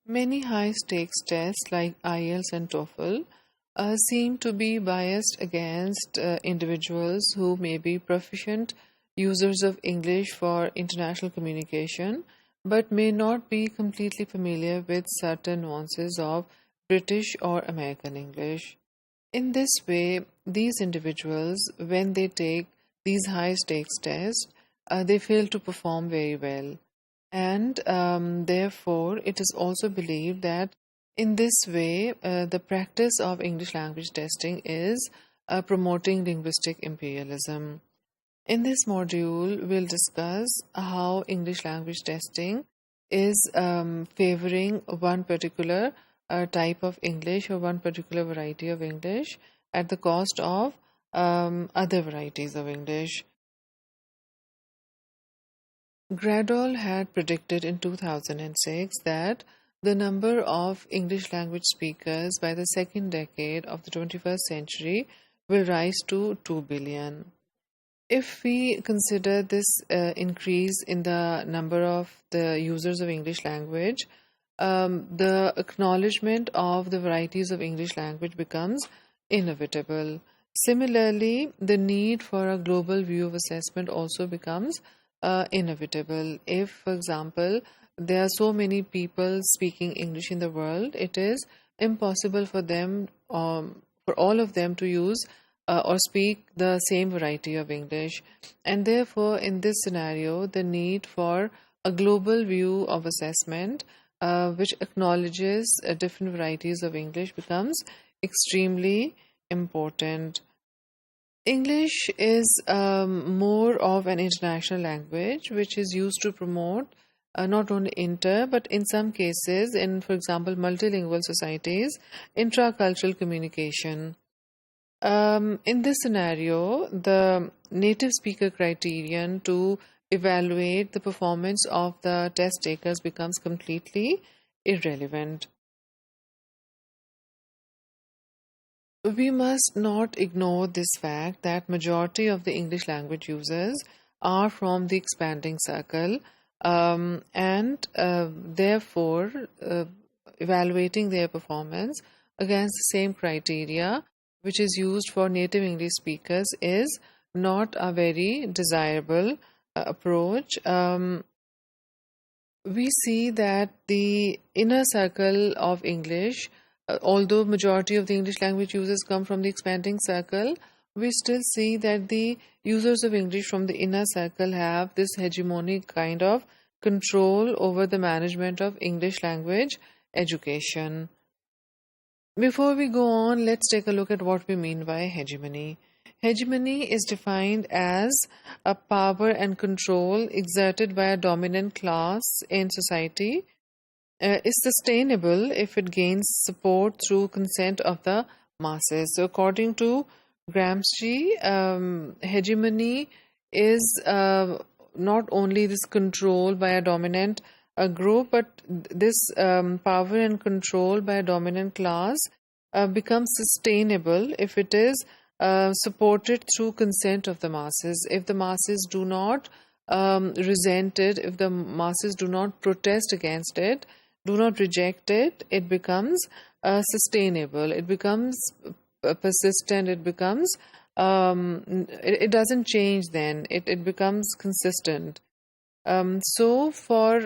Many high-stakes tests like IELTS and TOEFL seem to be biased against individuals who may be proficient users of English for international communication, but may not be completely familiar with certain nuances of British or American English. In this way, these individuals, when they take these high stakes tests, they fail to perform very well. And therefore, it is also believed that in this way, the practice of English language testing is promoting linguistic imperialism. In this module, we'll discuss how English language testing is favoring one particular type of English or one particular variety of English at the cost of other varieties of English. Gradol had predicted in 2006 that the number of English language speakers by the second decade of the 21st century will rise to 2 billion. If we consider this increase in the number of the users of English language, the acknowledgement of the varieties of English language becomes inevitable. Similarly, the need for a global view of assessment also becomes inevitable. If, for example, there are so many people speaking English in the world, it is impossible for them, for all of them to use or speak the same variety of English. And therefore, in this scenario, the need for a global view of assessment which acknowledges different varieties of English becomes extremely important. English is more of an international language which is used to promote not only inter but in some cases, in for example multilingual societies, intracultural communication. In this scenario, the native speaker criterion to evaluate the performance of the test takers becomes completely irrelevant. We must not ignore this fact that majority of the English language users are from the expanding circle, and therefore evaluating their performance against the same criteria which is used for native English speakers is not a very desirable approach. We see that the inner circle of English, although majority of the English language users come from the expanding circle, we still see that the users of English from the inner circle have this hegemonic kind of control over the management of English language education. Before we go on, let's take a look at what we mean by hegemony. Hegemony is defined as a power and control exerted by a dominant class in society. Is sustainable if it gains support through consent of the masses. So according to Gramsci, hegemony is not only this control by a dominant group, but this power and control by a dominant class becomes sustainable if it is supported through consent of the masses. If the masses do not resent it, if the masses do not protest against it, do not reject it, it becomes sustainable, it becomes persistent, it becomes it doesn't change then, it becomes consistent. So for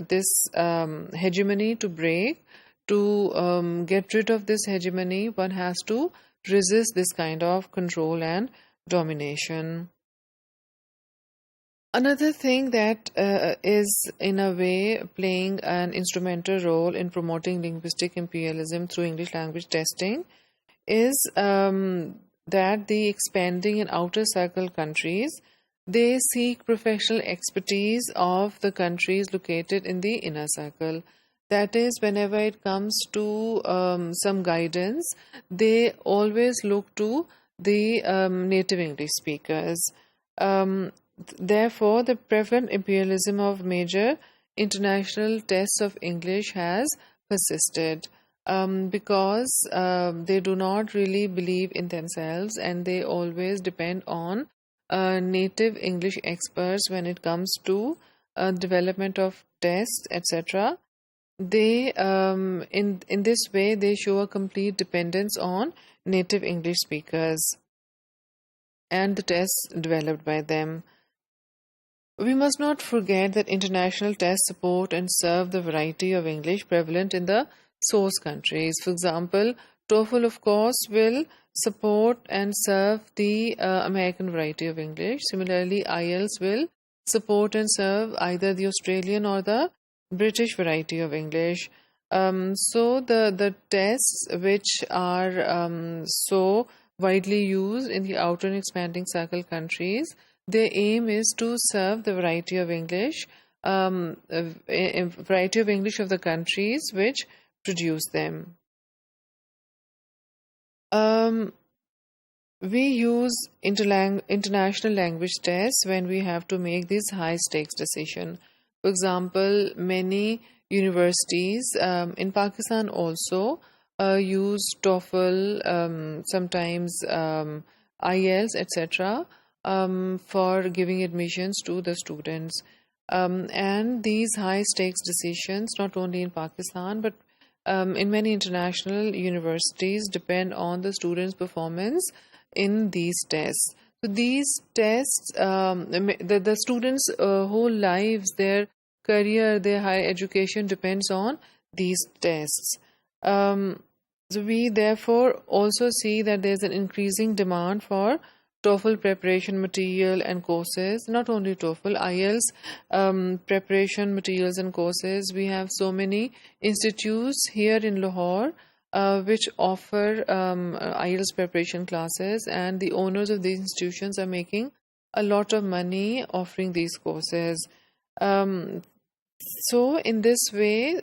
this hegemony to break, to get rid of this hegemony, one has to resist this kind of control and domination. Another thing that is in a way playing an instrumental role in promoting linguistic imperialism through English language testing is that the expanding and outer circle countries, they seek professional expertise of the countries located in the inner circle. That is, whenever it comes to some guidance, they always look to the native English speakers. Therefore, the prevalent imperialism of major international tests of English has persisted because they do not really believe in themselves and they always depend on native English experts when it comes to development of tests, etc. they in this way they show a complete dependence on native English speakers and the tests developed by them. We must not forget that international tests support and serve the variety of English prevalent in the source countries. For example, TOEFL, of course, will support and serve the American variety of English. Similarly, IELTS will support and serve either the Australian or the British variety of English. So the tests which are so widely used in the outer and expanding circle countries, their aim is to serve the variety of English, variety of English of the countries which produce them. We use international language tests when we have to make these high stakes decisions. For example, many universities in Pakistan also use TOEFL, sometimes IELTS, etc., for giving admissions to the students. And these high stakes decisions, not only in Pakistan but in many international universities, depend on the students' performance in these tests. So these tests, the students' whole lives, their career, their higher education depends on these tests. So we therefore also see that there's an increasing demand for TOEFL preparation material and courses, not only TOEFL, IELTS preparation materials and courses. We have so many institutes here in Lahore which offer IELTS preparation classes, and the owners of these institutions are making a lot of money offering these courses. So in this way,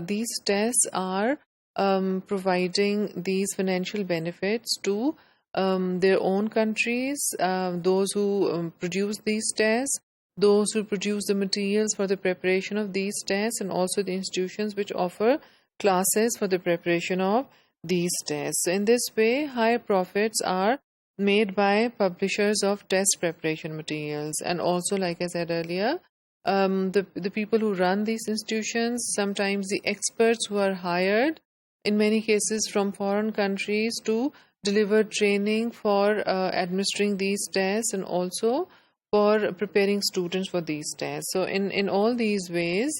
these tests are providing these financial benefits to their own countries, those who produce these tests, those who produce the materials for the preparation of these tests, and also the institutions which offer classes for the preparation of these tests. So in this way, higher profits are made by publishers of test preparation materials. And also, like I said earlier, the people who run these institutions, sometimes the experts who are hired, in many cases from foreign countries, to deliver training for administering these tests and also for preparing students for these tests. So in all these ways,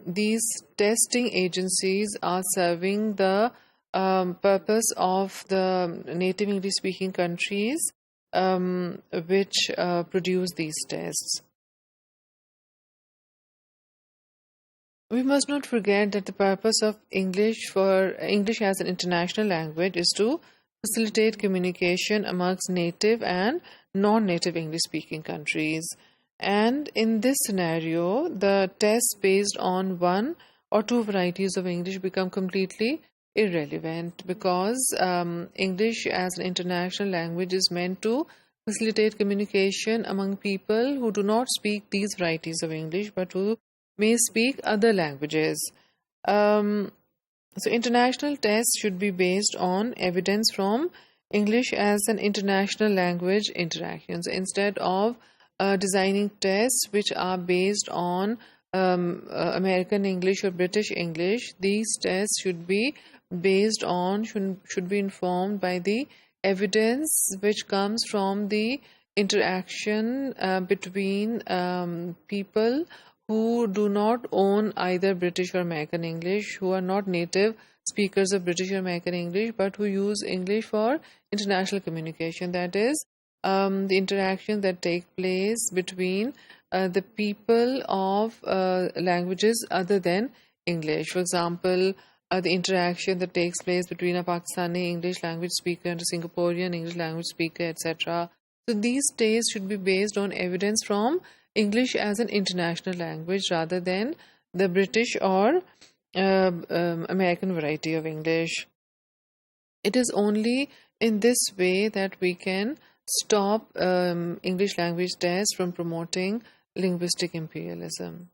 these testing agencies are serving the purpose of the native English speaking countries which produce these tests. We must not forget that the purpose of English as an international language is to facilitate communication amongst native and non-native English-speaking countries. And in this scenario, the tests based on one or two varieties of English become completely irrelevant, because English as an international language is meant to facilitate communication among people who do not speak these varieties of English but who may speak other languages. So international tests should be based on evidence from English as an international language interaction. So instead of designing tests which are based on American English or British English, these tests should be based on, should be informed by the evidence which comes from the interaction between people who do not own either British or American English, who are not native speakers of British or American English, but who use English for international communication. That is, the interaction that take place between the people of languages other than English. For example, the interaction that takes place between a Pakistani English language speaker and a Singaporean English language speaker, etc. So these tests should be based on evidence from English as an international language rather than the British or American variety of English. It is only in this way that we can stop English language tests from promoting linguistic imperialism.